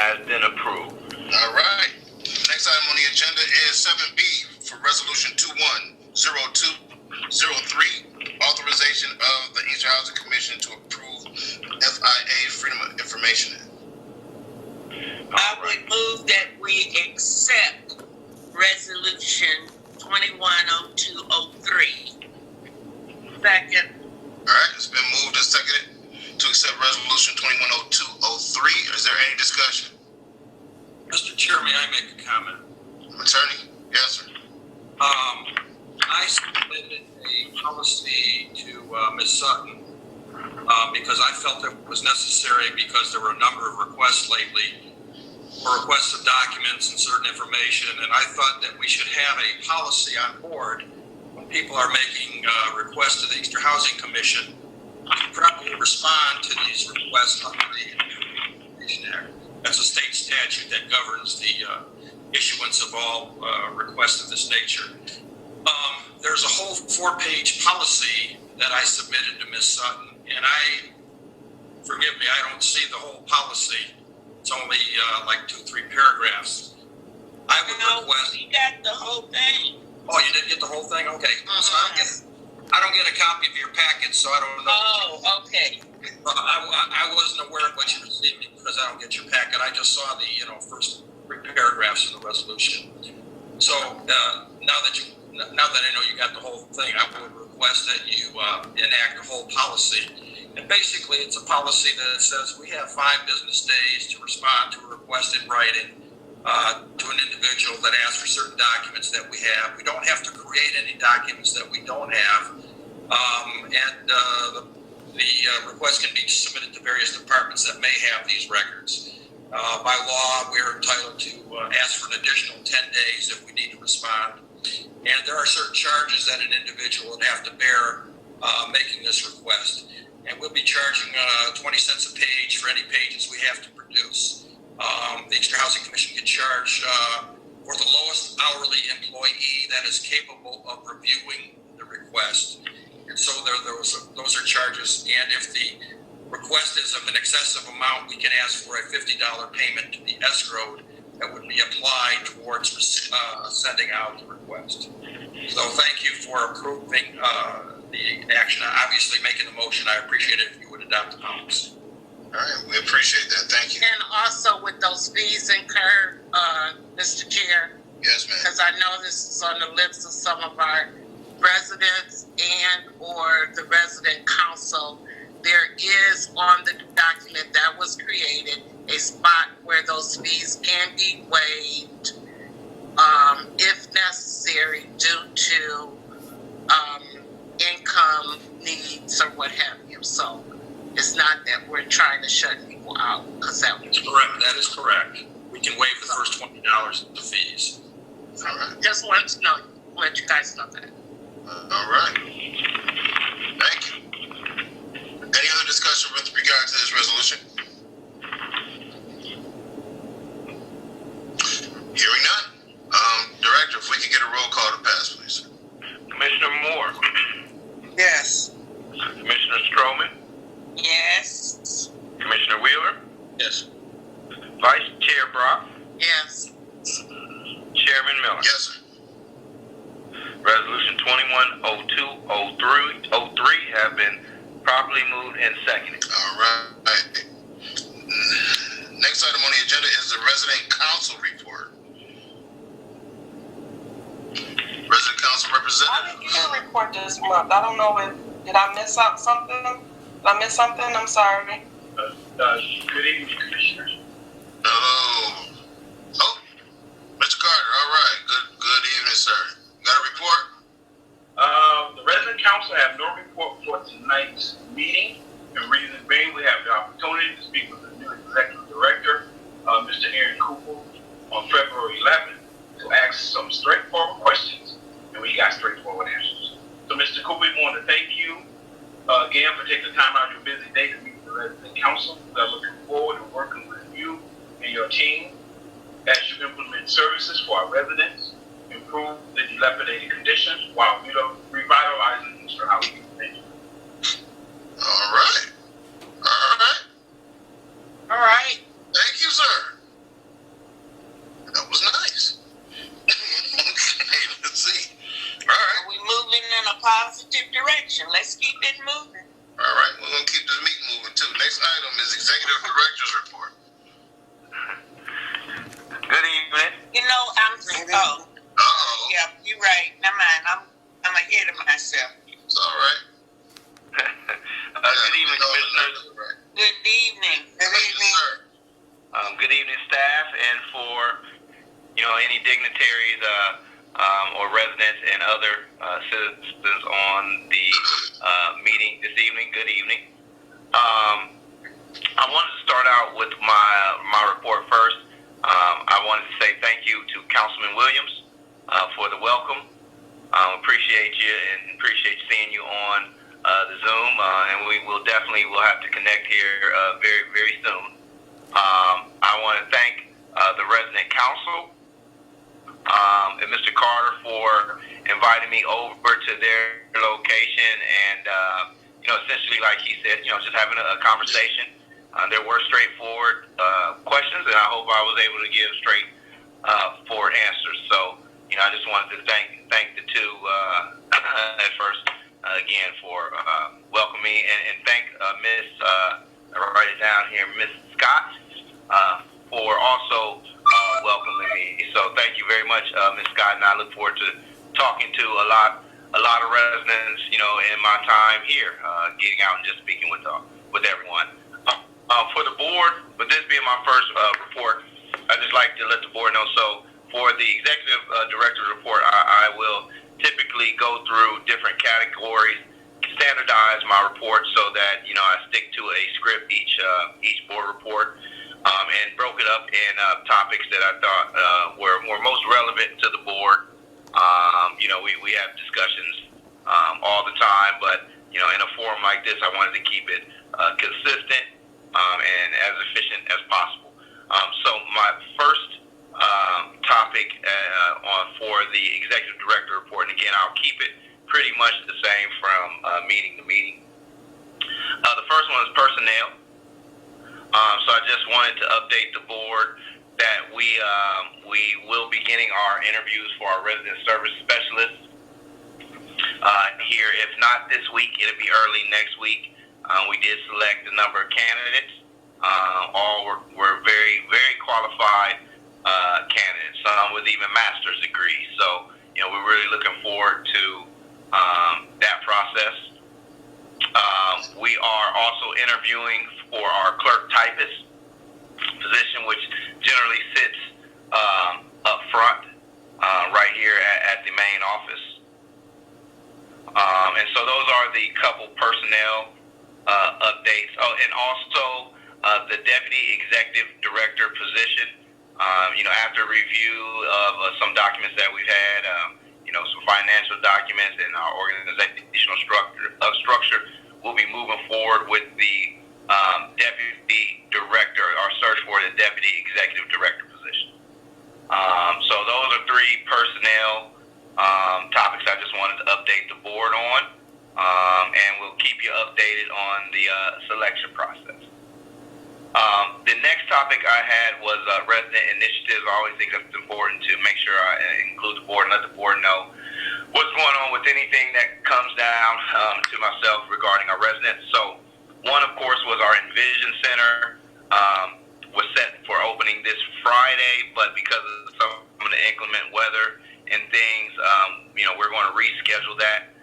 has been approved. All right. Next item on the agenda is 7B for Resolution 210203, authorization of the Inkster Housing Commission to approve FIA Freedom of Information Act. I would move that we accept Resolution 210203. Second. All right, it's been moved and seconded to accept Resolution 210203. Is there any discussion? Mr. Chair, may I make a comment? Attorney? Yes, sir. I submitted a policy to Ms. Sutton because I felt it was necessary because there were a number of requests lately for requests of documents and certain information, and I thought that we should have a policy on board when people are making requests to the Inkster Housing Commission to properly respond to these requests under the Information Act. That's a state statute that governs the issuance of all requests of this nature. There's a whole 4-page policy that I submitted to Ms. Sutton, and forgive me, I don't see the whole policy. It's only like 2-3 paragraphs. I would request. You got the whole thing. Oh, you didn't get the whole thing? Okay. So I don't get a copy of your packet, so I don't know. Oh, okay. I wasn't aware of what you received because I don't get your packet. I just saw the first 3 paragraphs of the resolution. So now that I know you got the whole thing, I would request that you enact a whole policy. And basically, it's a policy that says we have 5 business days to respond to a request in writing to an individual that asks for certain documents that we have. We don't have to create any documents that we don't have. The request can be submitted to various departments that may have these records. By law, we're entitled to ask for an additional 10 days if we need to respond. And there are certain charges that an individual would have to bear making this request. And we'll be charging 20 cents a page for any pages we have to produce. The Inkster Housing Commission can charge for the lowest hourly employee that is capable of reviewing the request. And so those are charges. And if the request is of an excessive amount, we can ask for a $50 payment to be escrowed that would be applied towards sending out the request. So thank you for approving the action. Obviously, making the motion, I appreciate it if you would adopt the policy. All right, we appreciate that. Thank you. And also with those fees incurred, Mr. Chair. Yes, ma'am. Because I know this is on the lips of some of our residents and or the resident council. There is on the document that was created a spot where those fees can be waived if necessary due to income needs or what have you. So it's not that we're trying to shut people out because that would be correct. That is correct. We can waive the first $20 of the fees. All right. Just wanted to know, let you guys know that. All right. Thank you. Any other discussion with regard to this resolution? Hearing none. Director, if we could get a roll call to pass, please. Commissioner Moore. Yes. Commissioner Stroman. Yes. Commissioner Wheeler. Yes. Vice Chair Brock. Yes. Chairman Miller. Yes, sir. Resolution 210203 have been properly moved and seconded. All right. Next item on the agenda is the resident council report. Resident council representative. I didn't get a report this month. I don't know did I miss out something? Did I miss something? I'm sorry. Good evening, Commissioners. Oh, Mr. Carter. All right. Good evening, sir. Got a report? The resident council have no report for tonight's meeting. And reason being, we have the opportunity to speak with the new executive director, Mr. Aaron Cooper, on February 11th to ask some straightforward questions, and we got straightforward answers. So, Mr. Cooper, we want to thank you again for taking the time out of your busy day to meet with the resident council. We're looking forward to working with you and your team as you implement services for our residents, improve the dilapidated conditions while revitalizing Inkster housing. Thank you. All right. All right. Thank you, sir. information. Let's keep it moving. All right, we're going to keep this meeting moving, too. Next item is Executive Director's Report. Good evening. You know, yeah, you're right. Never mind. I'm ahead of myself. It's all right. Good evening, Commissioners. Good evening. Good evening, sir. Good evening, staff, and for any dignitaries or residents and other citizens on the meeting this evening. Good evening. I wanted to start out with my report first. I wanted to say thank you to Councilman Williams for the welcome. Appreciate you and appreciate seeing you on the Zoom, and we will have to connect here very, very soon. I want to thank the resident council and Mr. Carter for inviting me over to their location and, essentially, like he said, just having a conversation. There were straightforward questions, and I hope I was able to give straightforward answers. So, I just wanted to thank the two at first again for welcoming me, and thank Miss write it down here, Miss Scott, for also welcoming me. So thank you very much, Miss Scott, and I look forward to talking to a lot of residents, in my time here, getting out and just speaking with everyone. For the board, with this being my first report, I'd just like to let the board know. So for the Executive Director's report, I will typically go through different categories, standardize my report so that I stick to a script each board report, and broke it up in topics that I thought were most relevant to the board. We have discussions all the time, but in a forum like this, I wanted to keep it consistent and as efficient as possible. So my first topic for the Executive Director report, and again, I'll keep it pretty much the same from meeting to meeting. The first one is personnel. So I just wanted to update the board that we will be getting our interviews for our resident service specialists here. If not this week, it'll be early next week. We did select a number of candidates. All were very, very qualified candidates, some with even master's degrees. So, we're really looking forward to that process. We are also interviewing for our clerk typist position, which generally sits up front right here at the main office. And so those are the couple personnel updates. Oh, and also the Deputy Executive Director position. After review of some documents that we've had, some financial documents and our organizational structure, we'll be moving forward with the Deputy Director, our search for the Deputy Executive Director position. So those are three personnel topics I just wanted to update the board on, and we'll keep you updated on the selection process. The next topic I had was resident initiatives. I always think it's important to make sure I include the board and let the board know what's going on with anything that comes down to myself regarding our residents. So one, of course, was our Envision Center was set for opening this Friday, but because of some of the inclement weather and things, we're going to reschedule that.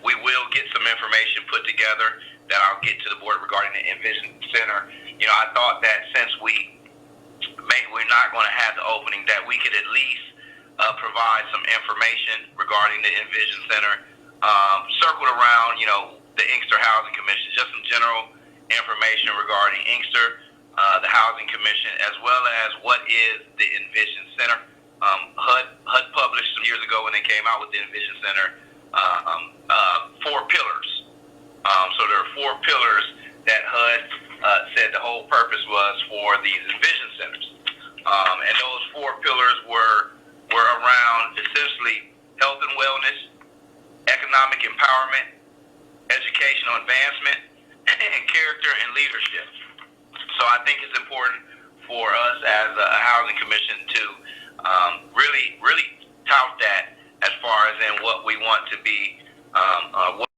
We will get some information put together that I'll get to the board regarding the Envision Center. I thought that since we're not going to have the opening, that we could at least provide some information regarding the Envision Center, circled around, the Inkster Housing Commission, just some general information regarding Inkster, the Housing Commission, as well as what is the Envision Center. HUD published some years ago when they came out with the Envision Center 4 pillars. So there are 4 pillars that HUD said the whole purpose was for these Envision Centers. And those 4 pillars were around essentially health and wellness, economic empowerment, educational advancement, and character and leadership. So I think it's important for us as a housing commission to really tout that as far as in what we want to be What